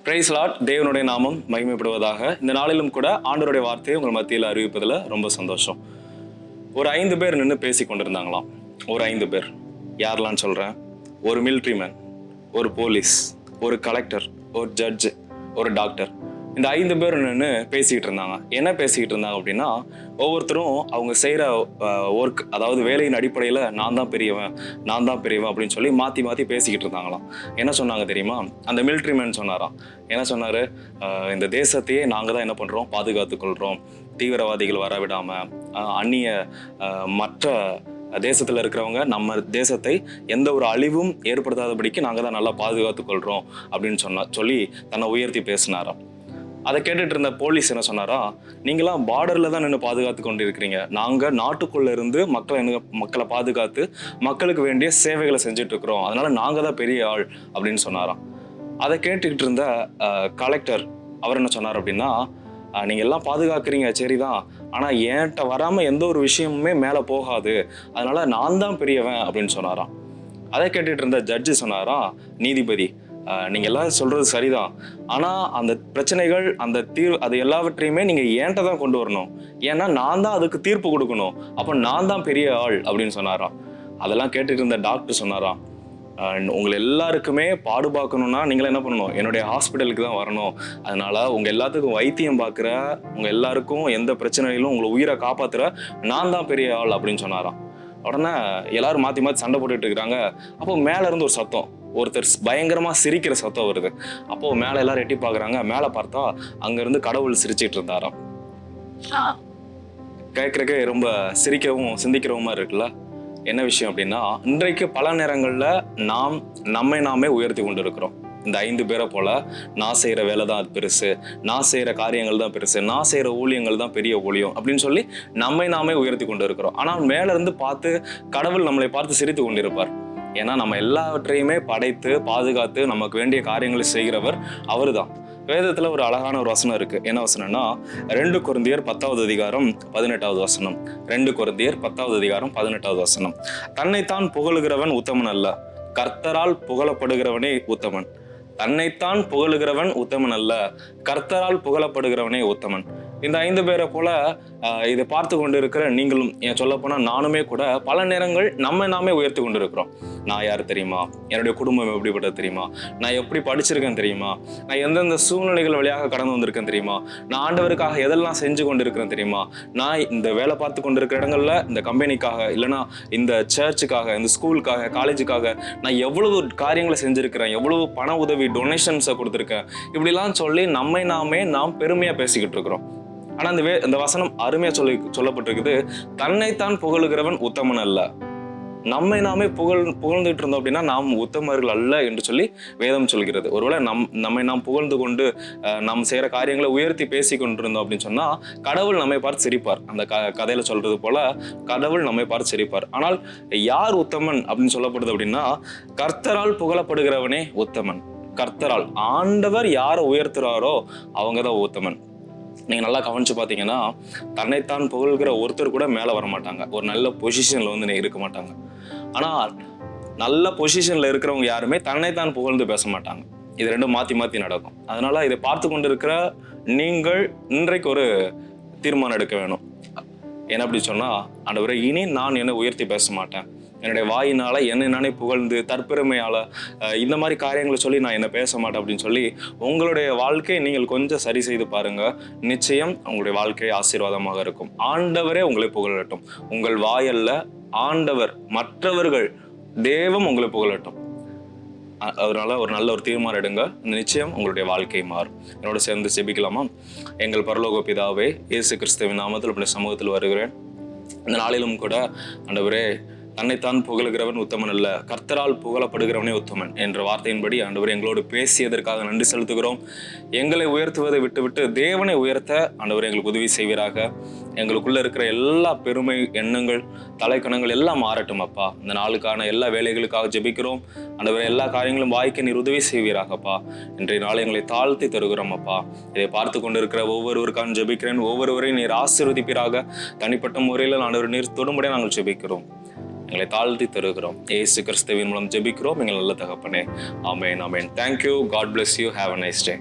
Price Lord. தேவனுடைய நாமம் மகிமைப்படுவதாக. இந்த நாளிலும் கூட ஆண்டவருடைய வார்த்தையை உங்கள் மத்தியில் அறிவிப்பதில் ரொம்ப சந்தோஷம். ஒரு 5 பேர் நின்று பேசி கொண்டிருந்தாங்களாம். ஒரு 5 பேர் யாரெல்லாம் சொல்கிறேன்? ஒரு மிலிட்ரி மேன், ஒரு போலீஸ், ஒரு கலெக்டர், ஒரு ஜட்ஜு, ஒரு டாக்டர். இந்த 5 பேர் நின்று பேசிக்கிட்டு இருந்தாங்க. என்ன பேசிக்கிட்டு இருந்தாங்க அப்படின்னா, ஒவ்வொருத்தரும் அவங்க செய்கிற ஒர்க், அதாவது வேலையின் அடிப்படையில் நான் தான் பெரியவன் அப்படின்னு சொல்லி மாற்றி மாற்றி பேசிக்கிட்டு இருந்தாங்களாம். என்ன சொன்னாங்க தெரியுமா? அந்த மிலிட்ரி மேன் சொன்னாராம். என்ன சொன்னார்? இந்த தேசத்தையே நாங்கள் தான் என்ன பண்ணுறோம், பாதுகாத்துக்கொள்கிறோம். தீவிரவாதிகள் வர விடாமல், அந்நிய மற்ற தேசத்தில் இருக்கிறவங்க நம்ம தேசத்தை எந்த ஒரு அழிவும் ஏற்படுத்தாதபடிக்கு நாங்கள் தான் நல்லா பாதுகாத்துக்கொள்கிறோம் அப்படின்னு சொல்லி தன்னை உயர்த்தி பேசினாராம். அதை கேட்டுட்டு இருந்த போலீஸ் என்ன சொன்னாரா, நீங்களாம் பார்டர்ல தான் நின்று பாதுகாத்து கொண்டு இருக்கிறீங்க, நாங்கள் நாட்டுக்குள்ள இருந்து மக்களை பாதுகாத்து மக்களுக்கு வேண்டிய சேவைகளை செஞ்சுட்டு இருக்கிறோம், அதனால நாங்கள் தான் பெரிய ஆள் அப்படின்னு சொன்னாராம். அதை கேட்டுக்கிட்டு இருந்த கலெக்டர் அவர் என்ன சொன்னார் அப்படின்னா, நீங்க எல்லாம் பாதுகாக்கிறீங்க சரிதான், ஆனா என்கிட்ட வராம எந்த ஒரு விஷயமுமே மேல போகாது, அதனால நான் தான் பெரியவன் அப்படின்னு சொன்னாராம். அதை கேட்டுட்டு இருந்த ஜட்ஜு சொன்னாராம், நீதிபதி நீங்க எல்லாம் சொல்றது சரிதான், ஆனா அந்த பிரச்சனைகள் அந்த அது எல்லாவற்றையுமே நீங்க என்கிட்ட தான் கொண்டு வரணும், ஏன்னா நான் தான் அதுக்கு தீர்ப்பு கொடுக்கணும், அப்ப நான் தான் பெரிய ஆள் அப்படின்னு சொன்னாராம். அதெல்லாம் கேட்டுட்டு இருந்த டாக்டர் சொன்னாராம், உங்களை எல்லாருக்குமே பாடு பார்க்கணும்னா நீங்களே என்ன பண்ணணும், என்னுடைய ஹாஸ்பிட்டலுக்கு தான் வரணும், அதனால உங்க எல்லாத்துக்கும் வைத்தியம் பார்க்குற, உங்க எல்லாருக்கும் எந்த பிரச்சனையிலும் உங்களை உயிரை காப்பாத்துற நான் தான் பெரிய ஆள் அப்படின்னு சொன்னாராம். உடனே எல்லாரும் மாற்றி மாற்றி சண்டை போட்டுட்டு இருக்கிறாங்க. அப்போ மேலே இருந்து ஒரு சத்தம், ஒருத்தர் பயங்கரமாக சிரிக்கிற சத்தம் வருது. அப்போ மேலே எல்லாரும் எட்டி பார்க்குறாங்க. மேலே பார்த்தா அங்கேருந்து கடவுள் சிரிச்சிட்டு இருந்தாராம். கேட்குறக்கே ரொம்ப சிரிக்கவும் சிந்திக்கிறவுமா இருக்குல்ல. என்ன விஷயம் அப்படின்னா, இன்றைக்கு பல நேரங்களில் நம்மை நாமே உயர்த்தி கொண்டு இருக்கிறோம். இந்த 5 பேரை போல நான் செய்கிற வேலை தான் அது பெருசு, நான் செய்கிற காரியங்கள் தான் பெருசு, நான் செய்கிற ஊழியங்கள் தான் பெரிய ஊழியம் அப்படின்னு சொல்லி நம்மை நாமே உயர்த்தி கொண்டு இருக்கிறோம். ஆனால் மேல இருந்து பார்த்து கடவுள் நம்மளை பார்த்து சிரித்து கொண்டிருப்பார். ஏன்னா நம்ம எல்லாவற்றையுமே படைத்து பாதுகாத்து நமக்கு வேண்டிய காரியங்களை செய்கிறவர் அவரு தான். வேதத்துல ஒரு அழகான ஒரு வசனம் இருக்கு. என்ன வசனம்னா 2 கொரிந்தியர் 10வது அதிகாரம் 18வது வசனம். 2 கொரிந்தியர் 10வது அதிகாரம் 18வது வசனம். தன்னைத்தான் புகழுகிறவன் உத்தமன் அல்ல, கர்த்தரால் புகழப்படுகிறவனே உத்தமன். தன்னைத்தான் புகழுகிறவன் உத்தமன் அல்ல, கர்த்தரால் புகழப்படுகிறவனே உத்தமன். இந்த 5 பேரை போல இதை பார்த்து கொண்டு இருக்கிற நீங்களும், ஏன் சொல்ல போனா நானுமே கூட பல நேரங்கள் நம்ம நாமே உயர்த்தி கொண்டு இருக்கிறோம். நான் யார் தெரியுமா, என்னுடைய குடும்பம் எப்படிப்பட்டது தெரியுமா, நான் எப்படி படிச்சிருக்கேன் தெரியுமா, நான் எந்தெந்த சூழ்நிலைகள் வழியாக கடந்து வந்திருக்கேன் தெரியுமா, நான் ஆண்டவருக்காக எதெல்லாம் செஞ்சு கொண்டு இருக்கிறேன் தெரியுமா, நான் இந்த வேலை பார்த்து கொண்டு இருக்கிற இடங்கள்ல இந்த கம்பெனிக்காக, இல்லைன்னா இந்த சர்ச்சுக்காக, இந்த ஸ்கூலுக்காக, காலேஜுக்காக நான் எவ்வளவு காரியங்களை செஞ்சிருக்கிறேன், எவ்வளவு பண உதவி டொனேஷன்ஸை கொடுத்துருக்கேன், இப்படிலாம் சொல்லி நாம் பெருமையா பேசிக்கிட்டு இருக்கிறோம். ஆனா இந்த வசனம் அருமையா சொல்லப்பட்டிருக்குது, தன்னைத்தான் புகழுகிறவன் உத்தமன் அல்ல. நம்மை நாமே புகழ்ந்துட்டு இருந்தோம் அப்படின்னா நாம் உத்தமர்கள் அல்ல என்று சொல்லி வேதம் சொல்கிறது. ஒருவேளை நம்மை நாம் புகழ்ந்து கொண்டு நாம் செய்யற காரியங்களை உயர்த்தி பேசி கொண்டிருந்தோம் அப்படின்னு சொன்னா கடவுள் நம்மை பார்த்து சிரிப்பார். அந்த கதையில சொல்றது போல கடவுள் நம்மை பார்த்து சிரிப்பார். ஆனால் யார் உத்தமன் அப்படின்னு சொல்லப்படுது அப்படின்னா, கர்த்தரால் புகழப்படுகிறவனே உத்தமன். கர்த்தரால், ஆண்டவர் யாரை உயர்த்துறாரோ அவங்கதான் உத்தமன். நீங்க நல்லா கவனிச்சு பாத்தீங்கன்னா, தன்னைத்தான் புகழ்கிற ஒருத்தர் கூட மேல வர மாட்டாங்க, ஒரு நல்ல பொசிஷன்ல வந்து இருக்க மாட்டாங்க. ஆனா நல்ல பொசிஷன்ல இருக்கிறவங்க யாருமே தன்னைத்தான் புகழ்ந்து பேச மாட்டாங்க. இது ரெண்டும் மாத்தி மாத்தி நடக்கும். அதனால இதை பார்த்து கொண்டு இருக்கிற நீங்கள் இன்றைக்கு ஒரு தீர்மானம் எடுக்க வேணும். என்ன அப்படி சொன்னா, ஆண்டவரே இனி நான் என்னை உயர்த்தி பேச மாட்டேன், என்னுடைய வாயினால என்னை நானே புகழ்ந்து தற்பெருமையால இந்த மாதிரி காரியங்களை சொல்லி நான் என்ன பேச மாட்டேன் அப்படின்னு சொல்லி உங்களுடைய வாழ்க்கையை நீங்கள் கொஞ்சம் சரி செய்து பாருங்க. நிச்சயம் உங்களுடைய வாழ்க்கை ஆசீர்வாதமாக இருக்கும். ஆண்டவரே உங்களை புகழட்டும். உங்கள் வாயல்ல ஆண்டவர், மற்றவர்கள், தேவம் உங்களை புகழட்டும். அதனால ஒரு நல்ல ஒரு தீர்மானம் எடுங்க. நிச்சயம் உங்களுடைய வாழ்க்கை மாறும். என்னோட சேர்ந்து ஜெபிக்கலாமா? எங்கள் பரலோக பிதாவே, இயேசு கிறிஸ்துவின் நாமத்தில் உங்களுடைய சமூகத்தில் வருகிறேன். இந்த நாளிலும் கூட ஆண்டவரே, தன்னைத்தான் புகழுகிறவன் உத்தமன் அல்ல, கர்த்தரால் புகழப்படுகிறவனே உத்தமன் என்ற வார்த்தையின்படி ஆண்டவர் எங்களோடு பேசியதற்காக நன்றி செலுத்துகிறோம். எங்களை உயர்த்துவதை விட்டுவிட்டு தேவனை உயர்த்த ஆண்டவர் எங்களுக்கு உதவி செய்வீராக. எங்களுக்குள்ள இருக்கிற எல்லா பெருமை எண்ணங்கள், தலைக்கணங்கள் எல்லாம் மாறட்டும் அப்பா. இந்த நாளுக்கான எல்லா வேலைகளுக்காக ஜெபிக்கிறோம் ஆண்டவர். எல்லா காரியங்களும் வாய்க்க நீர் உதவி செய்வீராகப்பா. இன்றைய நாள் எங்களை தாழ்த்தி தருகிறோம் அப்பா. இதை பார்த்து கொண்டிருக்கிற ஒவ்வொருவருக்கான ஜெபிக்கிறேன். ஒவ்வொருவரையும் நீர் ஆசீர்வதிப்பீராக. தனிப்பட்ட முறையில் ஆண்டவர் நீர் தொடும்படியே நாங்கள் ஜெபிக்கிறோம். எங்களை தாழ்த்தி தருகிறோம். இயேசு கிறிஸ்துவின் மூலம் ஜெபிக்கிறோம் எங்கள் நல்ல தகப்பனே. ஆமென், ஆமென். Thank you. God bless you. Have a nice day.